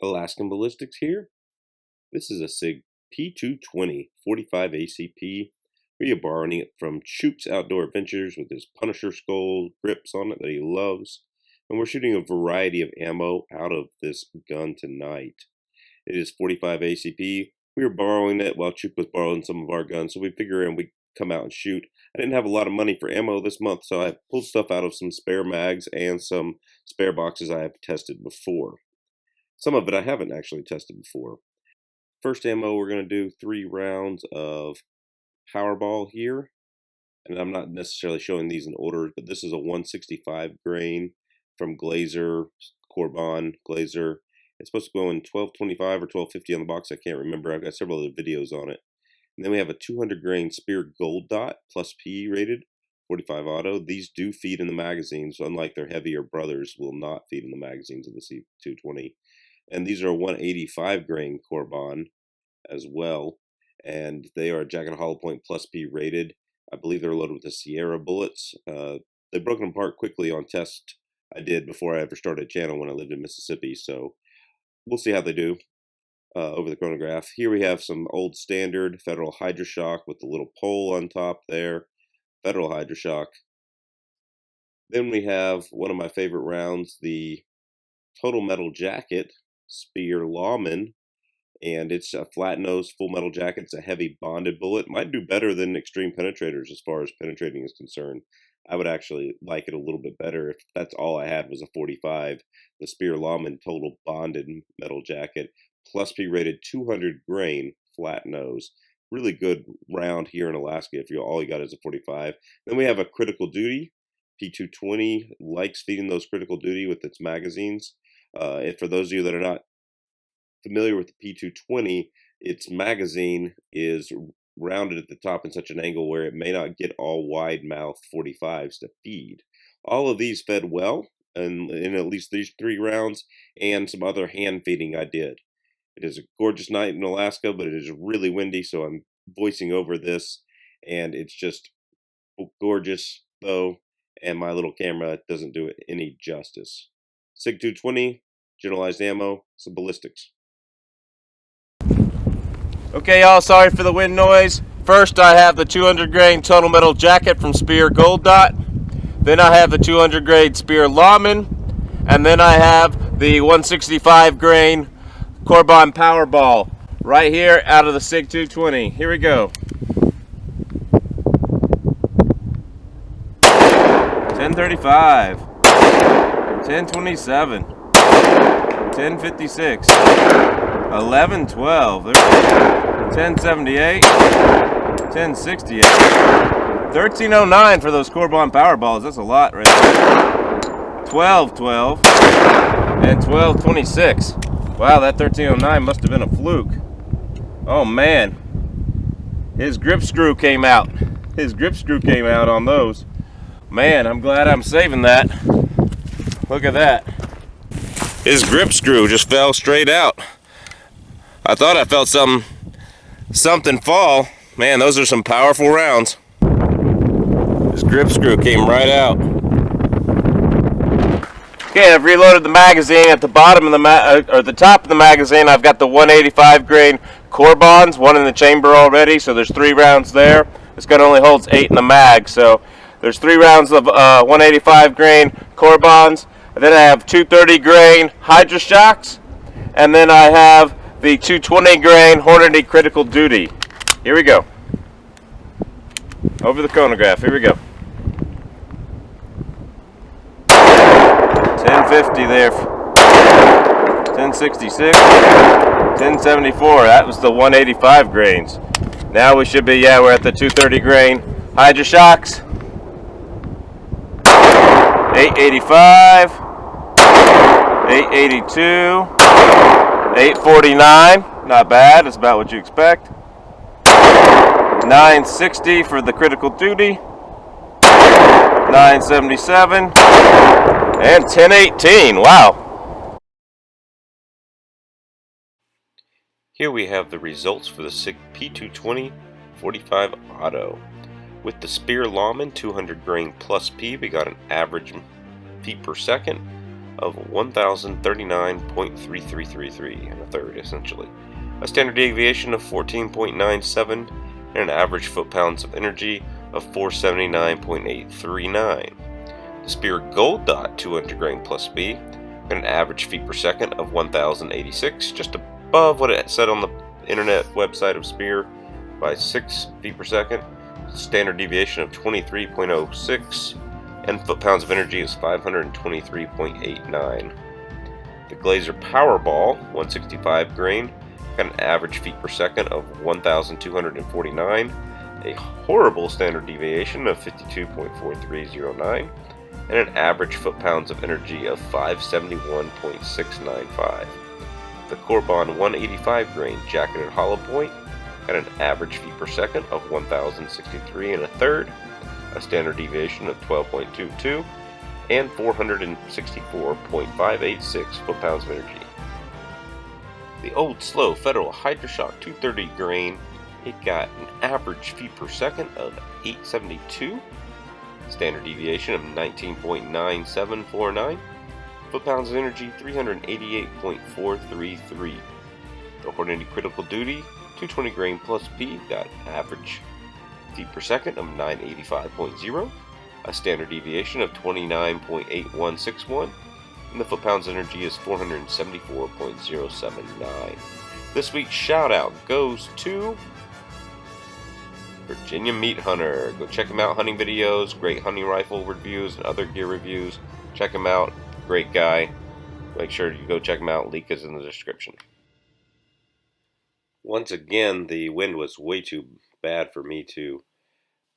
Alaskan Ballistics here. This is a SIG p220 45 ACP. We are borrowing it from Choop's Outdoor Adventures with his Punisher skull grips on it that he loves. And we're shooting a variety of ammo out of this gun tonight. It is 45 ACP. We were borrowing it while Choop was borrowing some of our guns, so we figured we'd come out and shoot. I didn't have a lot of money for ammo this month, so I pulled stuff out of some spare mags and some spare boxes I have tested before. Some of it I haven't actually tested before. First ammo, we're going to do 3 rounds of Powerball here. And I'm not necessarily showing these in order, but this is a 165 grain from Glazer, Corbon, Glazer. It's supposed to go in 1225 or 1250 on the box. I can't remember. I've got several other videos on it. And then we have a 200 grain Speer Gold Dot plus P rated 45 auto. These do feed in the magazines, so unlike their heavier brothers, will not feed in the magazines of the C220. And these are 185 grain Corbon as well, and they are Jacket Hollow Point plus P rated. I believe they're loaded with the Sierra bullets. They broke them apart quickly on test I did before I ever started a channel when I lived in Mississippi, so we'll see how they do over the chronograph. Here we have some old standard Federal Hydroshock with the little pole on top there. Federal Hydroshock. Then we have one of my favorite rounds, the Total Metal Jacket Speer Lawman, and it's a flat nose full metal jacket. It's a heavy bonded bullet. Might do better than Extreme Penetrators as far as penetrating is concerned. I would actually like it a little bit better if that's all I had was a 45. The Speer Lawman Total Bonded Metal Jacket plus P rated 200 grain flat nose. Really good round here in Alaska if all you got is a 45. Then we have a Critical Duty p220. Likes feeding those Critical Duty with its magazines. For those of you that are not familiar with the p220, its magazine is rounded at the top in such an angle where it may not get all wide mouth 45s to feed. All of these fed well in at least these 3 rounds, and some other hand feeding I did. It is a gorgeous night in Alaska, but it is really windy, so I'm voicing over this, and it's just gorgeous though, and my little camera doesn't do it any justice. SIG 220, generalized ammo, some ballistics. Okay, y'all, sorry for the wind noise. First, I have the 200 grain Total Metal Jacket from Speer Gold Dot. Then I have the 200 grain Speer Lawman. And then I have the 165 grain Corbon Powerball right here out of the SIG 220. Here we go. 1035, 1027, 1056, 1112, 1078, 1068, 1309 for those Corbon Powerballs. That's a lot right there. 1212 and 1226. Wow, that 1309 must have been a fluke. Oh man, his grip screw came out. His grip screw came out on those. Man, I'm glad I'm saving that. Look at that. His grip screw just fell straight out. I thought I felt something fall. Man, those are some powerful rounds. His grip screw came right out. Okay, I've reloaded the magazine. At the bottom of the top of the magazine, I've got the 185 grain Corbons, one in the chamber already, so there's 3 rounds there. This gun only holds 8 in the mag, so there's 3 rounds of 185 grain Corbons. And then I have 230 grain Hydroshocks, and then I have the 220 grain Hornady Critical Duty. Here we go. Over the chronograph. Here we go. 1050 there. 1066. 1074. That was the 185 grains. Now we should be, we're at the 230 grain Hydroshocks. 885. 882. 849. Not bad. It's about what you expect. 960 for the Critical Duty. 977. And 1018. Wow. Here we have the results for the SIG p220 45 auto. With the Speer Lawman 200 grain plus P, we got an average feet per second of 1039.3333 and a third, essentially. A standard deviation of 14.97 and an average foot-pounds of energy of 479.839. The Speer Gold Dot 200 grain plus B got an average feet per second of 1086, just above what it said on the internet website of Speer by 6 feet per second. Standard deviation of 23.06 and foot-pounds of energy is 523.89. The Glazer Powerball 165 grain got an average feet per second of 1,249, a horrible standard deviation of 52.4309, and an average foot-pounds of energy of 571.695. The Corbon 185 grain jacketed hollow point got an average feet per second of 1,063 and a third, a standard deviation of 12.22, and 464.586 foot-pounds of energy. The Old Slow Federal Hydroshock 230 grain, it got an average feet per second of 872, standard deviation of 19.9749, foot-pounds of energy 388.433. The Hornady Critical Duty 220 grain plus P got average feet per second of 985.0, a standard deviation of 29.8161, and the foot-pounds energy is 474.079. This week's shout-out goes to Virginia Meat Hunter. Go check him out, hunting videos, great hunting rifle reviews, and other gear reviews. Check him out, great guy. Make sure you go check him out, link is in the description. Once again, the wind was way too bad for me to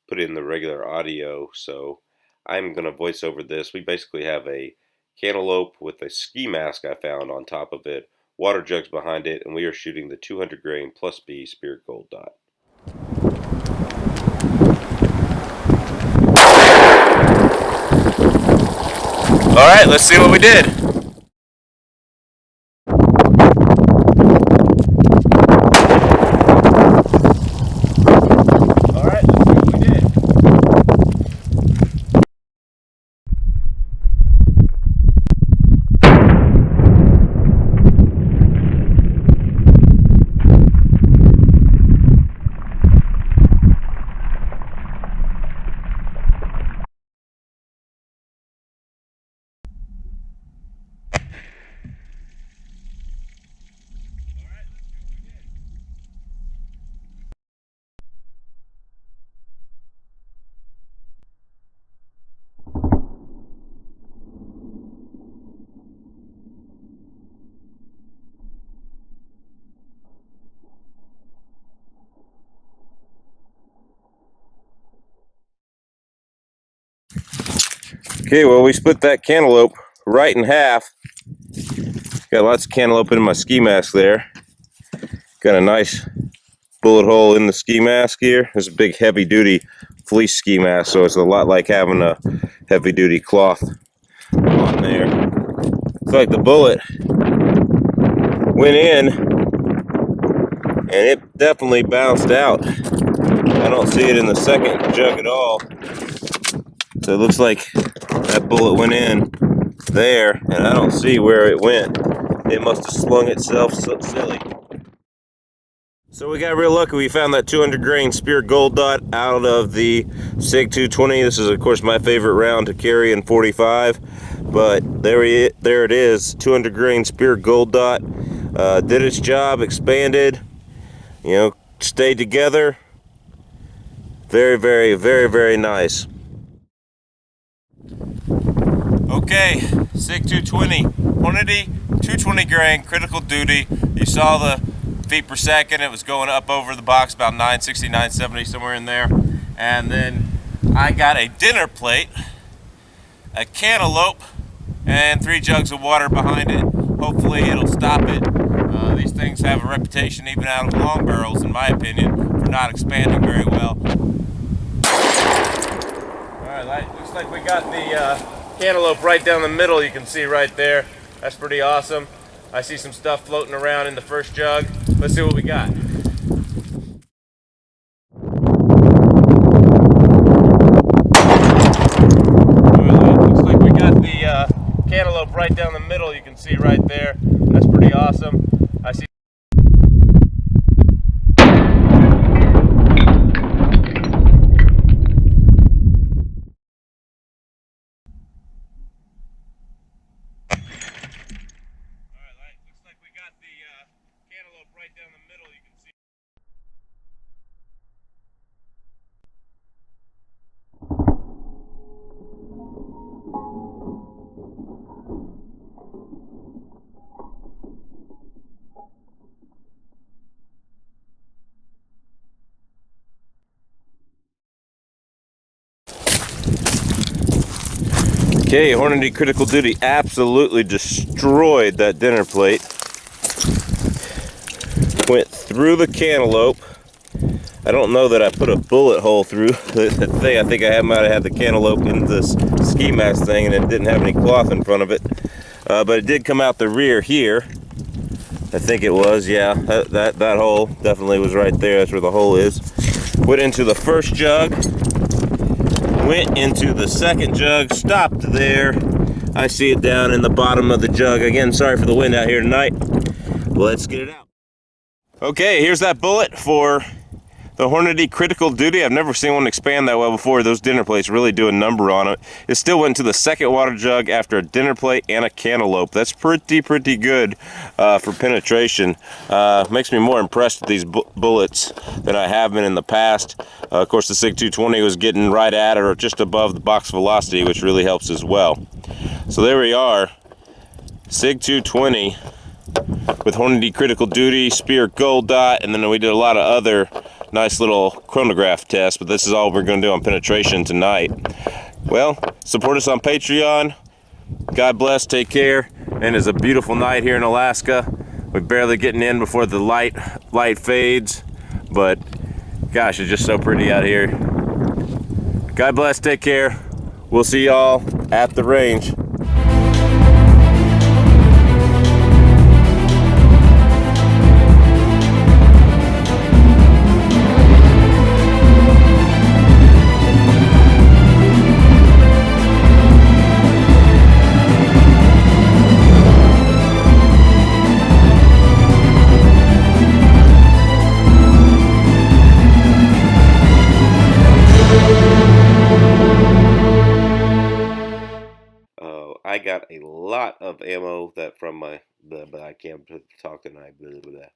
put in the regular audio, so I'm going to voice over this. We basically have a cantaloupe with a ski mask I found on top of it, water jugs behind it, and we are shooting the 200 grain plus B Speer Gold Dot. Alright, let's see what we did. Okay, well, we split that cantaloupe right in half. Got lots of cantaloupe in my ski mask there. Got a nice bullet hole in the ski mask here. There's a big heavy duty fleece ski mask, so it's a lot like having a heavy duty cloth on there. Looks like the bullet went in and it definitely bounced out. I don't see it in the second jug at all. So it looks like that bullet went in there, and I don't see where it went. It must have slung itself so silly. So we got real lucky. We found that 200 grain Speer Gold Dot out of the SIG 220. This is, of course, my favorite round to carry in 45. But there it is, 200 grain Speer Gold Dot. Did its job, expanded, stayed together. Very, very, very, very nice. Okay, SIG 220, Hornady 220 grain, critical duty. You saw the feet per second. It was going up over the box about 960, 970, somewhere in there. And then I got a dinner plate, a cantaloupe, and 3 jugs of water behind it. Hopefully it'll stop it. These things have a reputation, even out of long barrels, in my opinion, for not expanding very well. Alright, looks like we got the cantaloupe right down the middle. You can see right there. That's pretty awesome. I see some stuff floating around in the first jug. Let's see what we got. Alright, looks like we got the cantaloupe right down the see right there. That's pretty awesome. I see. Looks like we got the cantaloupe right down the middle. You can see. Okay, Hornady Critical Duty absolutely destroyed that dinner plate. Went through the cantaloupe. I don't know that I put a bullet hole through the thing. I think I might have had the cantaloupe in this ski mask thing and it didn't have any cloth in front of it. But it did come out the rear here. I think it was, yeah. That hole definitely was right there. That's where the hole is. Went into the first jug. Went into the second jug. Stopped there. I see it down in the bottom of the jug. Again, sorry for the wind out here tonight. Let's get it out. Okay, here's that bullet for the Hornady Critical Duty. I've never seen one expand that well before. Those dinner plates really do a number on it. It still went to the second water jug after a dinner plate and a cantaloupe. That's pretty good for penetration. Makes me more impressed with these bullets than I have been in the past. Of course, the SIG 220 was getting right at it or just above the box velocity, which really helps as well. So there we are, SIG 220 with Hornady Critical Duty, Speer Gold Dot, and then we did a lot of other nice little chronograph tests, but this is all we're going to do on penetration tonight. Well, support us on Patreon. God bless, take care, and it's a beautiful night here in Alaska. We're barely getting in before the light fades, but gosh, it's just so pretty out here. God bless, take care. We'll see y'all at the range. I got a lot of ammo that from but I can't talk tonight. Blah, blah, blah.